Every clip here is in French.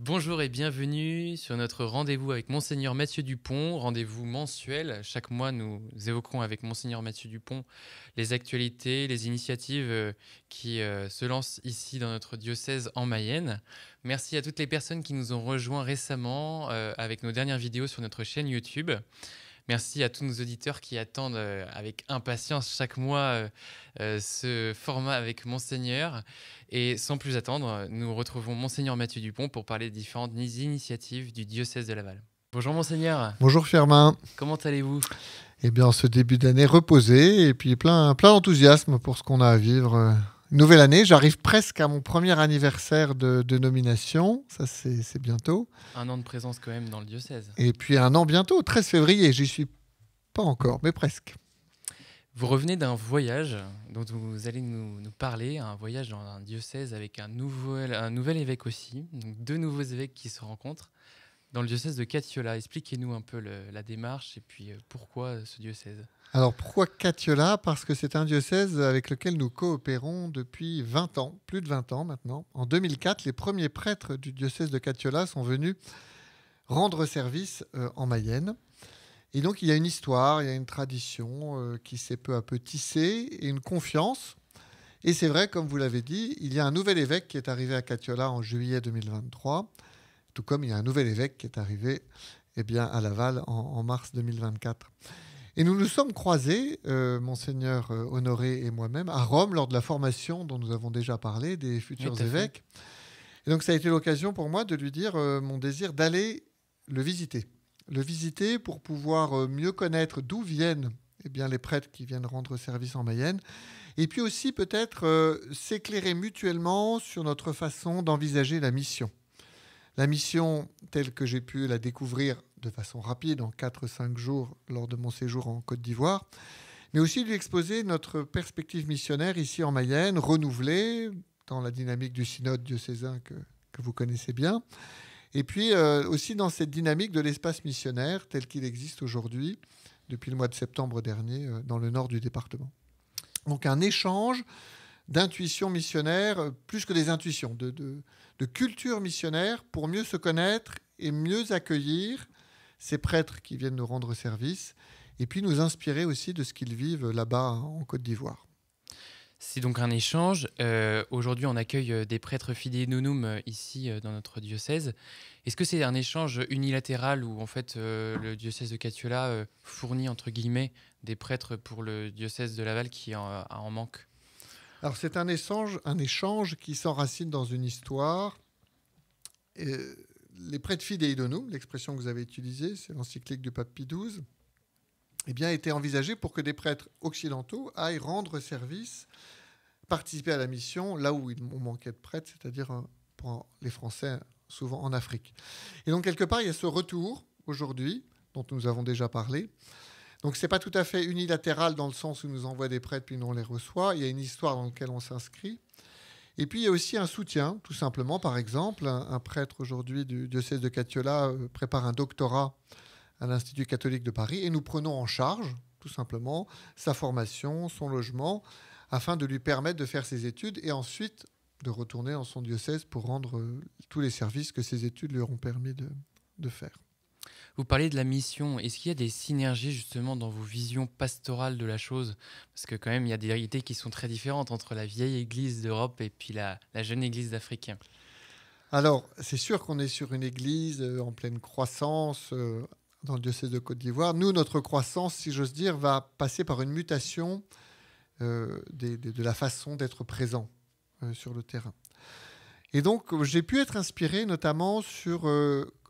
Bonjour et bienvenue sur notre rendez-vous avec Monseigneur Mathieu Dupont, rendez-vous mensuel. Chaque mois, nous évoquerons avec Monseigneur Mathieu Dupont les actualités, les initiatives qui se lancent ici dans notre diocèse en Mayenne. Merci à toutes les personnes qui nous ont rejoints récemment avec nos dernières vidéos sur notre chaîne YouTube. Merci à tous nos auditeurs qui attendent avec impatience chaque mois ce format avec Monseigneur. Et sans plus attendre, nous retrouvons Monseigneur Mathieu Dupont pour parler des différentes initiatives du diocèse de Laval. Bonjour Monseigneur. Bonjour Firmin. Comment allez-vous ? Eh bien, ce début d'année reposé et puis plein d'enthousiasme pour ce qu'on a à vivre. Nouvelle année, j'arrive presque à mon premier anniversaire de nomination, ça c'est bientôt. Un an de présence quand même dans le diocèse. Et puis un an bientôt, 13 février, j'y suis pas encore, mais presque. Vous revenez d'un voyage dont vous allez nous parler, un voyage dans un diocèse avec un nouvel évêque aussi, donc 2 nouveaux évêques qui se rencontrent dans le diocèse de Catiola. Expliquez-nous un peu la démarche et puis pourquoi ce diocèse. Alors pourquoi Catiola ? Parce que c'est un diocèse avec lequel nous coopérons depuis 20 ans, plus de 20 ans maintenant. En 2004, les premiers prêtres du diocèse de Catiola sont venus rendre service en Mayenne. Et donc il y a une histoire, il y a une tradition qui s'est peu à peu tissée et une confiance. Et c'est vrai, comme vous l'avez dit, il y a un nouvel évêque qui est arrivé à Catiola en juillet 2023, tout comme il y a un nouvel évêque qui est arrivé à Laval en mars 2024. Et nous nous sommes croisés, Monseigneur Honoré et moi-même, à Rome lors de la formation dont nous avons déjà parlé des futurs évêques. Et donc ça a été l'occasion pour moi de lui dire mon désir d'aller le visiter. Le visiter pour pouvoir mieux connaître d'où viennent les prêtres qui viennent rendre service en Mayenne. Et puis aussi peut-être s'éclairer mutuellement sur notre façon d'envisager la mission. La mission telle que j'ai pu la découvrir de façon rapide, en 4-5 jours, lors de mon séjour en Côte d'Ivoire, mais aussi lui exposer notre perspective missionnaire ici en Mayenne, renouvelée dans la dynamique du synode diocésain que vous connaissez bien, et puis aussi dans cette dynamique de l'espace missionnaire tel qu'il existe aujourd'hui, depuis le mois de septembre dernier, dans le nord du département. Donc un échange d'intuitions missionnaires, plus que des intuitions, de culture missionnaire pour mieux se connaître et mieux accueillir ces prêtres qui viennent nous rendre service et puis nous inspirer aussi de ce qu'ils vivent là-bas en Côte d'Ivoire. C'est donc un échange. Aujourd'hui, on accueille des prêtres fidei donum ici dans notre diocèse. Est-ce que c'est un échange unilatéral où en fait le diocèse de Catiola fournit entre guillemets des prêtres pour le diocèse de Laval qui en manque ? Alors c'est un échange qui s'enracine dans une histoire. Les prêtres fidei donum, l'expression que vous avez utilisée, c'est l'encyclique du pape Pie XII, était envisagée pour que des prêtres occidentaux aillent rendre service, participer à la mission là où on manquait de prêtres, c'est-à-dire pour les Français, souvent en Afrique. Et donc quelque part, il y a ce retour aujourd'hui, dont nous avons déjà parlé. Donc ce n'est pas tout à fait unilatéral dans le sens où nous envoie des prêtres puis nous on les reçoit. Il y a une histoire dans laquelle on s'inscrit. Et puis il y a aussi un soutien, tout simplement. Par exemple, un prêtre aujourd'hui du diocèse de Catiola prépare un doctorat à l'Institut catholique de Paris et nous prenons en charge, tout simplement, sa formation, son logement, afin de lui permettre de faire ses études et ensuite de retourner dans son diocèse pour rendre tous les services que ses études lui auront permis de faire. Vous parlez de la mission. Est-ce qu'il y a des synergies justement dans vos visions pastorales de la chose ? Parce que quand même, il y a des réalités qui sont très différentes entre la vieille église d'Europe et puis la jeune église d'Afrique. Alors, c'est sûr qu'on est sur une église en pleine croissance dans le diocèse de Côte d'Ivoire. Nous, notre croissance, si j'ose dire, va passer par une mutation de la façon d'être présent sur le terrain. Et donc, j'ai pu être inspiré notamment sur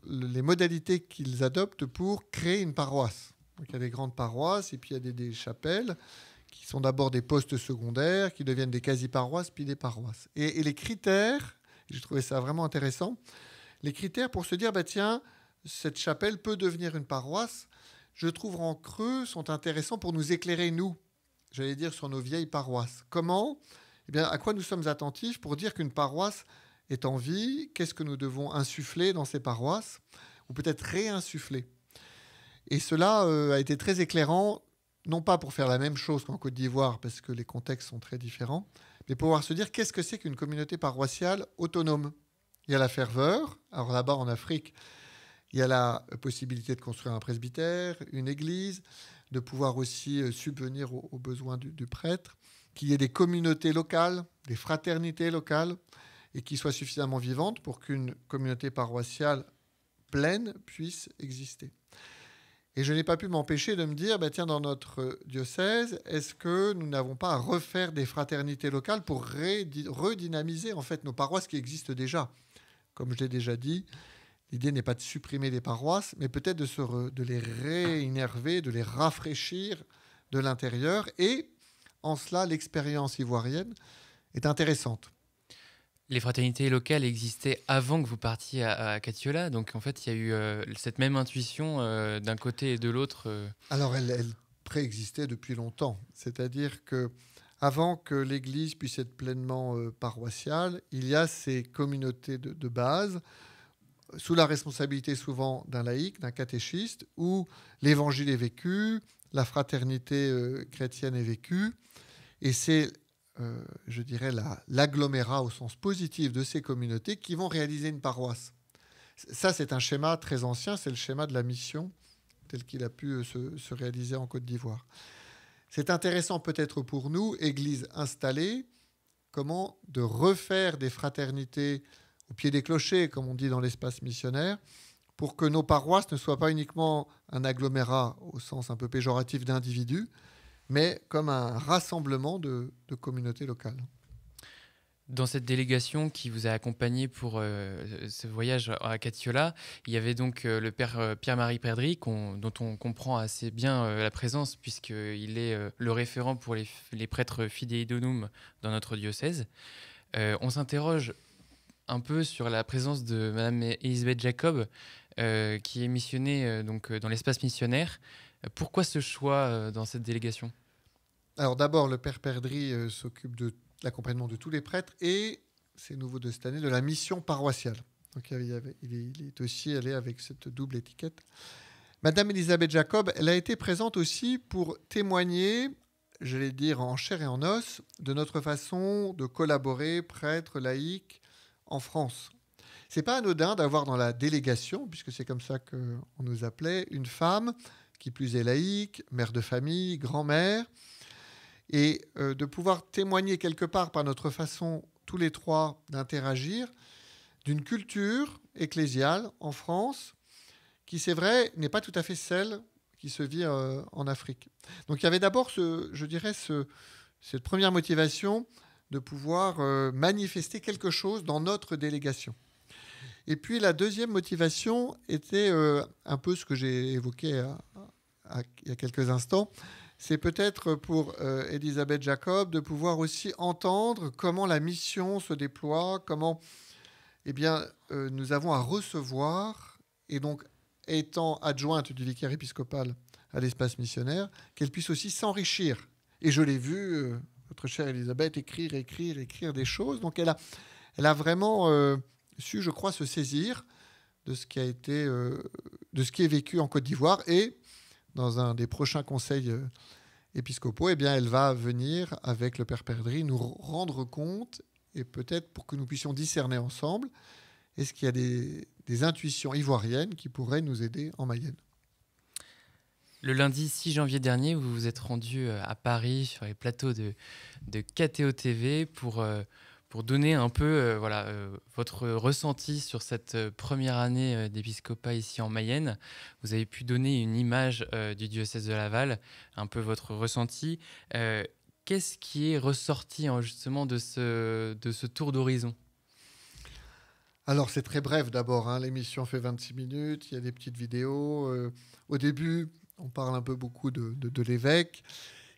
les modalités qu'ils adoptent pour créer une paroisse. Donc, il y a des grandes paroisses et puis il y a des chapelles qui sont d'abord des postes secondaires, qui deviennent des quasi-paroisses, puis des paroisses. Et les critères, j'ai trouvé ça vraiment intéressant, les critères pour se dire, tiens, cette chapelle peut devenir une paroisse, je trouve en creux, sont intéressants pour nous éclairer, nous, j'allais dire, sur nos vieilles paroisses. Comment ? À quoi nous sommes attentifs pour dire qu'une paroisse est en vie, qu'est-ce que nous devons insuffler dans ces paroisses, ou peut-être réinsuffler. Et cela a été très éclairant, non pas pour faire la même chose qu'en Côte d'Ivoire, parce que les contextes sont très différents, mais pour pouvoir se dire qu'est-ce que c'est qu'une communauté paroissiale autonome, il y a la ferveur. Alors là-bas, en Afrique, il y a la possibilité de construire un presbytère, une église, de pouvoir aussi subvenir aux besoins du prêtre, qu'il y ait des communautés locales, des fraternités locales, et qui soient suffisamment vivantes pour qu'une communauté paroissiale pleine puisse exister. Et je n'ai pas pu m'empêcher de me dire, tiens, dans notre diocèse, est-ce que nous n'avons pas à refaire des fraternités locales pour redynamiser en fait nos paroisses qui existent déjà. Comme je l'ai déjà dit, l'idée n'est pas de supprimer les paroisses, mais peut-être de les réinnerver, de les rafraîchir de l'intérieur. Et en cela, l'expérience ivoirienne est intéressante. Les fraternités locales existaient avant que vous partiez à Catiola, donc en fait il y a eu cette même intuition d'un côté et de l'autre. Alors elle préexistait depuis longtemps, c'est-à-dire que avant que l'Église puisse être pleinement paroissiale, il y a ces communautés de base, sous la responsabilité souvent d'un laïc, d'un catéchiste, où l'Évangile est vécu, la fraternité chrétienne est vécue, et c'est je dirais, l'agglomérat au sens positif de ces communautés qui vont réaliser une paroisse. Ça, c'est un schéma très ancien, c'est le schéma de la mission tel qu'il a pu se réaliser en Côte d'Ivoire. C'est intéressant peut-être pour nous, Église installée, comment de refaire des fraternités au pied des clochers, comme on dit dans l'espace missionnaire, pour que nos paroisses ne soient pas uniquement un agglomérat au sens un peu péjoratif d'individus, mais comme un rassemblement de communautés locales. Dans cette délégation qui vous a accompagné pour ce voyage à Catiola, il y avait donc le père Pierre-Marie Perdry, dont on comprend assez bien la présence, puisqu'il est le référent pour les prêtres Fidei Donum dans notre diocèse. On s'interroge un peu sur la présence de Madame Elisabeth Jacob, qui est missionnée donc, dans l'espace missionnaire. Pourquoi ce choix dans cette délégation ? Alors d'abord, le père Perdry s'occupe de l'accompagnement de tous les prêtres et, c'est nouveau de cette année, de la mission paroissiale. Donc il est aussi allé avec cette double étiquette. Madame Elisabeth Jacob, elle a été présente aussi pour témoigner, je vais dire en chair et en os, de notre façon de collaborer, prêtres, laïcs, en France. C'est pas anodin d'avoir dans la délégation, puisque c'est comme ça qu'on nous appelait, une femme qui plus est laïque, mère de famille, grand-mère, et de pouvoir témoigner quelque part par notre façon, tous les trois, d'interagir, d'une culture ecclésiale en France, qui, c'est vrai, n'est pas tout à fait celle qui se vit en Afrique. Donc il y avait d'abord, cette première motivation de pouvoir manifester quelque chose dans notre délégation. Et puis la deuxième motivation était un peu ce que j'ai évoqué il y a quelques instants. C'est peut-être pour Elisabeth Jacob de pouvoir aussi entendre comment la mission se déploie, comment nous avons à recevoir, et donc étant adjointe du vicaire épiscopal à l'espace missionnaire, qu'elle puisse aussi s'enrichir. Et je l'ai vu, votre chère Elisabeth, écrire des choses. Donc elle a vraiment su, je crois, se saisir de ce qui a été, de ce qui est vécu en Côte d'Ivoire. Et dans un des prochains conseils épiscopaux, elle va venir avec le père Perdry nous rendre compte, et peut-être pour que nous puissions discerner ensemble, est-ce qu'il y a des intuitions ivoiriennes qui pourraient nous aider en Mayenne. Le lundi 6 janvier dernier, vous vous êtes rendu à Paris sur les plateaux de KTO TV pour donner un peu votre ressenti sur cette première année d'épiscopat ici en Mayenne. Vous avez pu donner une image du diocèse de Laval, un peu votre ressenti. Qu'est-ce qui est ressorti justement de ce tour d'horizon ? Alors c'est très bref d'abord, l'émission fait 26 minutes, il y a des petites vidéos. Au début, on parle un peu beaucoup de l'évêque.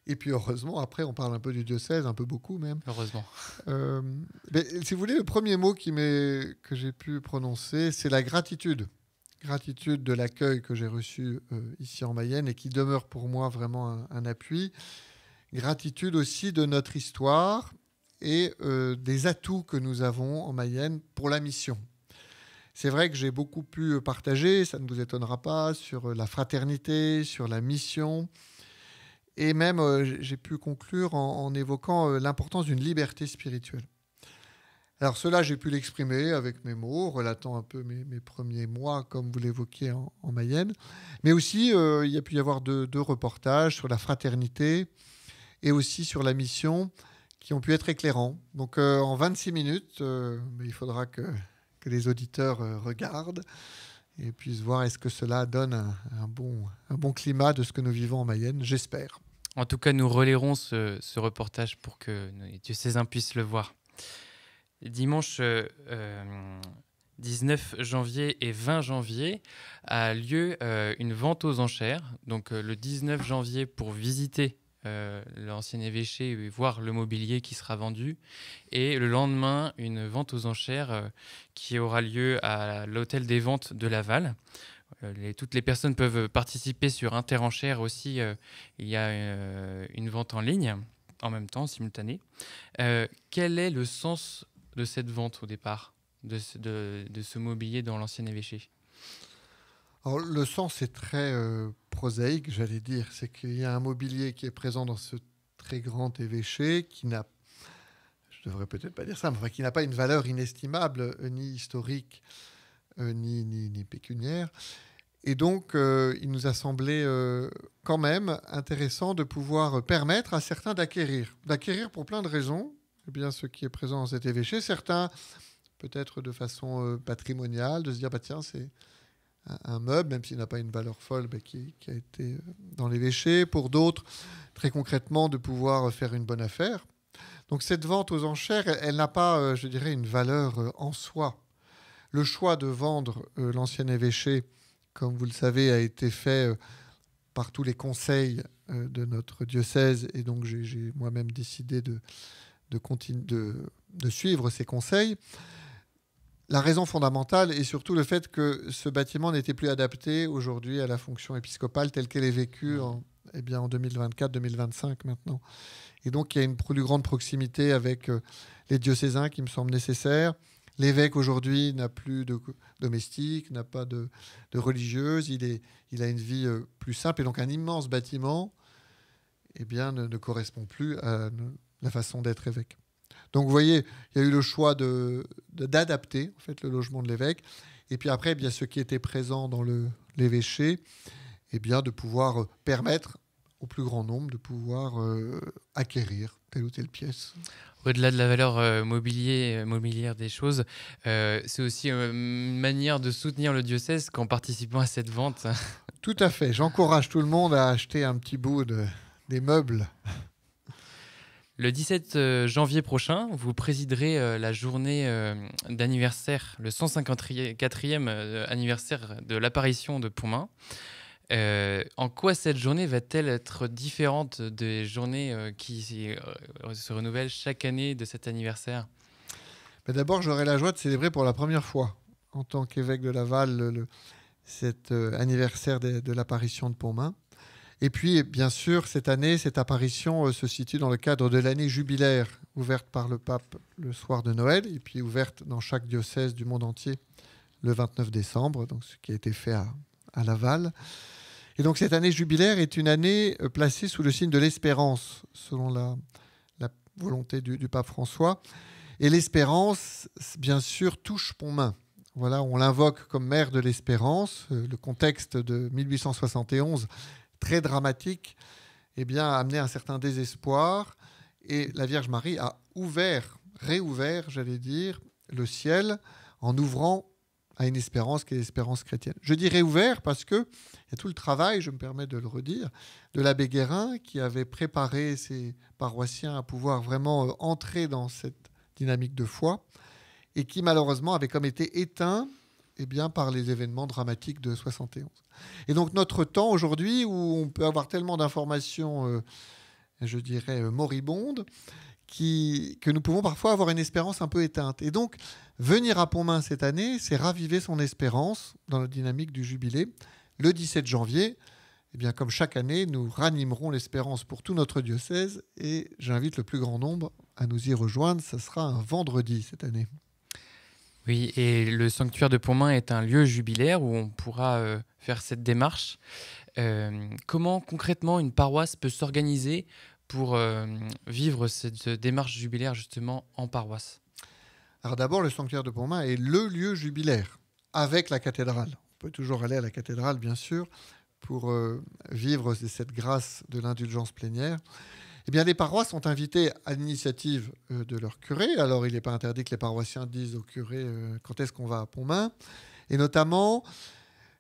Et puis heureusement, après, on parle un peu du diocèse, un peu beaucoup même. Heureusement. Mais, si vous voulez, le premier mot que j'ai pu prononcer, c'est la gratitude. Gratitude de l'accueil que j'ai reçu ici en Mayenne et qui demeure pour moi vraiment un appui. Gratitude aussi de notre histoire et des atouts que nous avons en Mayenne pour la mission. C'est vrai que j'ai beaucoup pu partager, ça ne vous étonnera pas, sur la fraternité, sur la mission. Et même, j'ai pu conclure en évoquant l'importance d'une liberté spirituelle. Alors cela, j'ai pu l'exprimer avec mes mots, relatant un peu mes premiers mois, comme vous l'évoquiez en Mayenne. Mais aussi, il y a pu y avoir deux reportages sur la fraternité et aussi sur la mission qui ont pu être éclairants. Donc en 26 minutes, mais il faudra que les auditeurs regardent et puissent voir est-ce que cela donne un bon climat de ce que nous vivons en Mayenne, j'espère. En tout cas, nous relayerons ce reportage pour que les diocésains puissent le voir. Dimanche 19 janvier et 20 janvier a lieu une vente aux enchères. Donc le 19 janvier pour visiter l'ancien évêché et voir le mobilier qui sera vendu. Et le lendemain, une vente aux enchères qui aura lieu à l'hôtel des ventes de Laval. Toutes les personnes peuvent participer sur Interenchères aussi. Il y a une vente en ligne en même temps, simultanée. Quel est le sens de cette vente au départ, de ce mobilier dans l'ancien évêché? Alors, le sens est très prosaïque, j'allais dire. C'est qu'il y a un mobilier qui est présent dans ce très grand évêché qui n'a, je devrais peut-être pas dire ça, mais enfin, qui n'a pas une valeur inestimable, ni historique, ni pécuniaire. Et donc, il nous a semblé quand même intéressant de pouvoir permettre à certains d'acquérir. D'acquérir pour plein de raisons. Eh bien, ce qui est présent dans cet évêché. Certains, peut-être de façon patrimoniale, de se dire, bah, tiens, c'est un meuble, même s'il n'a pas une valeur folle, bah, qui a été dans l'évêché. Pour d'autres, très concrètement, de pouvoir faire une bonne affaire. Donc, cette vente aux enchères, elle n'a pas, je dirais, une valeur en soi. Le choix de vendre l'ancien évêché, comme vous le savez, a été fait par tous les conseils de notre diocèse. Et donc, j'ai moi-même décidé de suivre ces conseils. La raison fondamentale est surtout le fait que ce bâtiment n'était plus adapté aujourd'hui à la fonction épiscopale telle qu'elle est vécue en 2024-2025 maintenant. Et donc, il y a une plus grande proximité avec les diocésains qui me semble nécessaire. L'évêque aujourd'hui n'a plus de domestique, n'a pas de religieuse, il a une vie plus simple. Et donc un immense bâtiment ne correspond plus à la façon d'être évêque. Donc vous voyez, il y a eu le choix d'adapter en fait, le logement de l'évêque. Et puis après, ceux qui étaient présents dans l'évêché, de pouvoir permettre au plus grand nombre de pouvoir acquérir telle ou telle pièce. Au-delà de la valeur mobilière des choses, c'est aussi une manière de soutenir le diocèse qu'en participant à cette vente. Tout à fait. J'encourage tout le monde à acheter un petit bout des meubles. Le 17 janvier prochain, vous présiderez la journée d'anniversaire, le 154e anniversaire de l'apparition de Pontmain. En quoi cette journée va-t-elle être différente des journées qui se renouvellent chaque année de cet anniversaire? D'abord, j'aurai la joie de célébrer pour la première fois, en tant qu'évêque de Laval, cet anniversaire de l'apparition de Pontmain. Et puis, bien sûr, cette année, cette apparition se situe dans le cadre de l'année jubilaire, ouverte par le pape le soir de Noël, et puis ouverte dans chaque diocèse du monde entier le 29 décembre, donc ce qui a été fait à Laval. Et donc cette année jubilaire est une année placée sous le signe de l'espérance, selon la volonté du pape François. Et l'espérance, bien sûr, touche Pontmain. Voilà, on l'invoque comme mère de l'espérance. Le contexte de 1871, très dramatique, a amené un certain désespoir. Et la Vierge Marie a réouvert, j'allais dire, le ciel en ouvrant à une espérance qui est l'espérance chrétienne. Je dis réouvert parce qu'il y a tout le travail, je me permets de le redire, de l'abbé Guérin qui avait préparé ses paroissiens à pouvoir vraiment entrer dans cette dynamique de foi et qui malheureusement avait comme été éteint par les événements dramatiques de 71. Et donc notre temps aujourd'hui où on peut avoir tellement d'informations, je dirais, moribondes, que nous pouvons parfois avoir une espérance un peu éteinte. Et donc, venir à Pontmain cette année, c'est raviver son espérance dans la dynamique du jubilé. Le 17 janvier, comme chaque année, nous ranimerons l'espérance pour tout notre diocèse et j'invite le plus grand nombre à nous y rejoindre. Ce sera un vendredi cette année. Oui, et le sanctuaire de Pontmain est un lieu jubilaire où on pourra faire cette démarche. Comment concrètement une paroisse peut s'organiser pour vivre cette démarche jubilaire justement en paroisse? Alors d'abord, le sanctuaire de Pontmain est le lieu jubilaire, avec la cathédrale. On peut toujours aller à la cathédrale, bien sûr, pour vivre cette grâce de l'indulgence plénière. Eh bien, les paroisses sont invitées à l'initiative de leur curé. Alors, il n'est pas interdit que les paroissiens disent au curé quand est-ce qu'on va à Pontmain. Et notamment,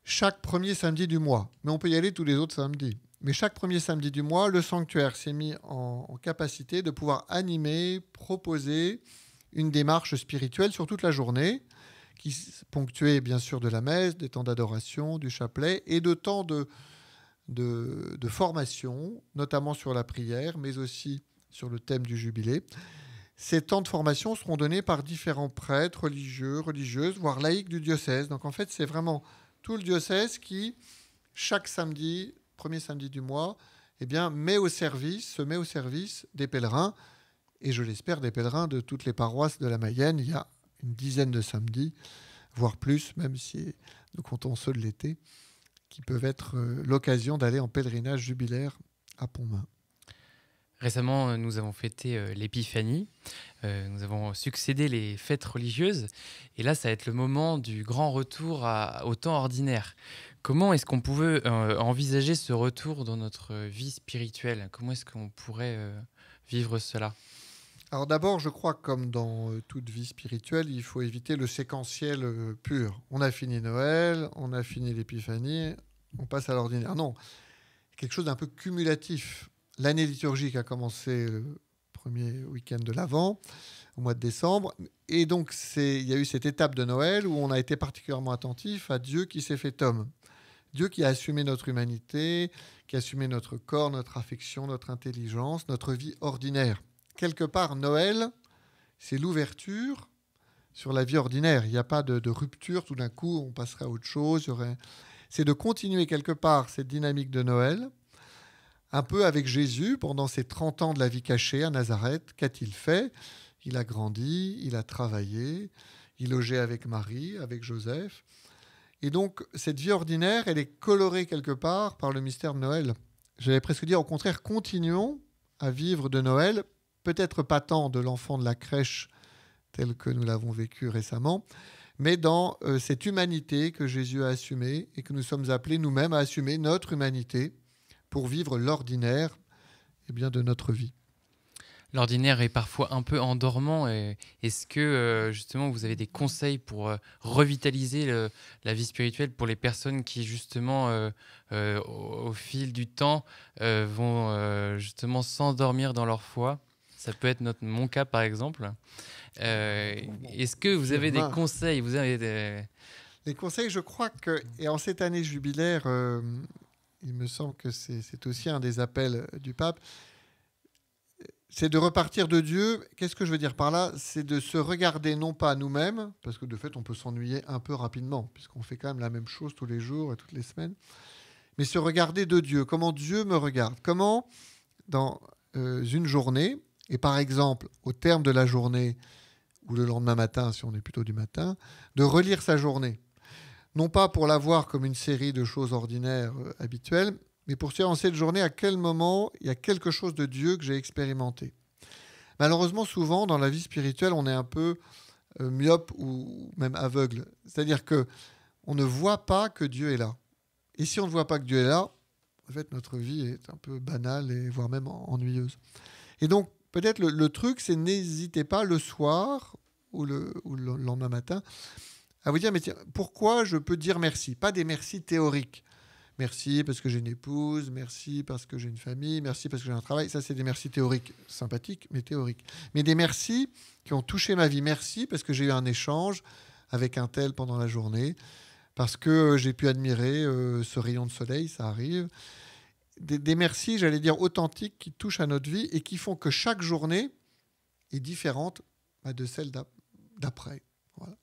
chaque premier samedi du mois. Mais on peut y aller tous les autres samedis. Mais chaque premier samedi du mois, le sanctuaire s'est mis en capacité de pouvoir animer, proposer une démarche spirituelle sur toute la journée, qui ponctuée bien sûr de la messe, des temps d'adoration, du chapelet et de temps de formation, notamment sur la prière, mais aussi sur le thème du jubilé. Ces temps de formation seront donnés par différents prêtres, religieux, religieuses, voire laïcs du diocèse. Donc en fait, c'est vraiment tout le diocèse qui, chaque samedi, premier samedi du mois, eh bien, se met au service des pèlerins, et je l'espère des pèlerins de toutes les paroisses de la Mayenne. Il y a une dizaine de samedis, voire plus, même si nous comptons ceux de l'été, qui peuvent être l'occasion d'aller en pèlerinage jubilaire à Pontmain. Récemment, nous avons fêté l'Épiphanie, nous avons succédé les fêtes religieuses, et là, ça va être le moment du grand retour au temps ordinaire. Comment est-ce qu'on pouvait envisager ce retour dans notre vie spirituelle? Comment est-ce qu'on pourrait vivre cela? Alors d'abord, je crois que comme dans toute vie spirituelle, il faut éviter le séquentiel pur. On a fini Noël, on a fini l'Épiphanie, on passe à l'ordinaire. Non, quelque chose d'un peu cumulatif. L'année liturgique a commencé le premier week-end de l'Avent, au mois de décembre. Et donc, il y a eu cette étape de Noël où on a été particulièrement attentif à Dieu qui s'est fait homme. Dieu qui a assumé notre humanité, qui a assumé notre corps, notre affection, notre intelligence, notre vie ordinaire. Quelque part, Noël, c'est l'ouverture sur la vie ordinaire. Il n'y a pas de rupture, tout d'un coup, on passerait à autre chose. C'est de continuer quelque part cette dynamique de Noël, un peu avec Jésus, pendant ses 30 ans de la vie cachée à Nazareth. Qu'a-t-il fait? Il a grandi, il a travaillé, il logeait avec Marie, avec Joseph. Et donc, cette vie ordinaire, elle est colorée quelque part par le mystère de Noël. J'allais presque dire, au contraire, continuons à vivre de Noël, peut-être pas tant de l'enfant de la crèche tel que nous l'avons vécu récemment, mais dans cette humanité que Jésus a assumée et que nous sommes appelés nous-mêmes à assumer notre humanité pour vivre l'ordinaire de notre vie. L'ordinaire est parfois un peu endormant. Est-ce que justement vous avez des conseils pour revitaliser la vie spirituelle pour les personnes qui justement au fil du temps vont justement s'endormir dans leur foi? Ça peut être mon cas par exemple. Est-ce que vous avez des conseils? Les conseils, je crois que, et en cette année jubilaire, il me semble que c'est aussi un des appels du pape, c'est de repartir de Dieu. Qu'est-ce que je veux dire par là? C'est de se regarder non pas nous-mêmes, parce que de fait on peut s'ennuyer un peu rapidement, puisqu'on fait quand même la même chose tous les jours et toutes les semaines, mais se regarder de Dieu. Comment Dieu me regarde? Comment dans une journée, et par exemple au terme de la journée, ou le lendemain matin si on est plutôt du matin, de relire sa journée. Non pas pour la voir comme une série de choses ordinaires habituelles, mais pour se dire en cette journée à quel moment il y a quelque chose de Dieu que j'ai expérimenté. Malheureusement, souvent, dans la vie spirituelle, on est un peu myope ou même aveugle. C'est-à-dire qu'on ne voit pas que Dieu est là. Et si on ne voit pas que Dieu est là, en fait, notre vie est un peu banale et voire même ennuyeuse. Et donc, peut-être le truc, c'est n'hésitez pas le soir ou le lendemain matin à vous dire, mais tiens, pourquoi je peux dire merci? Pas des merci théoriques. Merci parce que j'ai une épouse, merci parce que j'ai une famille, merci parce que j'ai un travail. Ça, c'est des merci théoriques, sympathiques, mais théoriques. Mais des merci qui ont touché ma vie. Merci parce que j'ai eu un échange avec un tel pendant la journée, parce que j'ai pu admirer ce rayon de soleil, ça arrive. Des merci, j'allais dire, authentiques qui touchent à notre vie et qui font que chaque journée est différente de celle d'après. Voilà.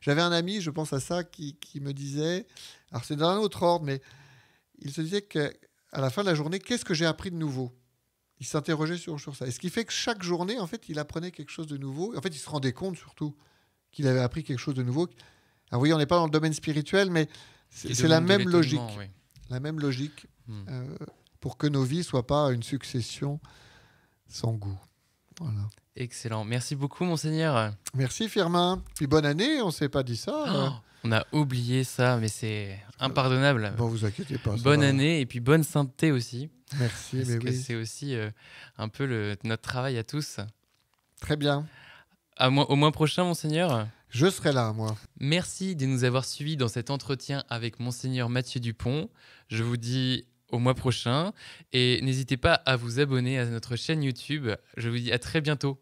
J'avais un ami, je pense à ça, qui me disait, alors c'est dans un autre ordre, mais il se disait qu'à la fin de la journée, qu'est-ce que j'ai appris de nouveau? Il s'interrogeait sur ça. Et ce qui fait que chaque journée, en fait, il apprenait quelque chose de nouveau. En fait, il se rendait compte surtout qu'il avait appris quelque chose de nouveau. Alors oui, on n'est pas dans le domaine spirituel, mais c'est la même logique. Oui. La même logique pour que nos vies ne soient pas une succession sans goût. Voilà. Excellent. Merci beaucoup, monseigneur. Merci Firmin. Puis bonne année, on ne s'est pas dit ça. Oh, on a oublié ça, mais c'est impardonnable. Bon, vous inquiétez pas. Ça Bonne va. année et puis bonne sainteté aussi. Merci, Parce mais que oui. c'est aussi un peu notre travail à tous. Très bien. Au mois prochain, monseigneur. Je serai là, moi. Merci de nous avoir suivis dans cet entretien avec monseigneur Mathieu Dupont. Je vous dis au mois prochain et n'hésitez pas à vous abonner à notre chaîne YouTube. Je vous dis à très bientôt.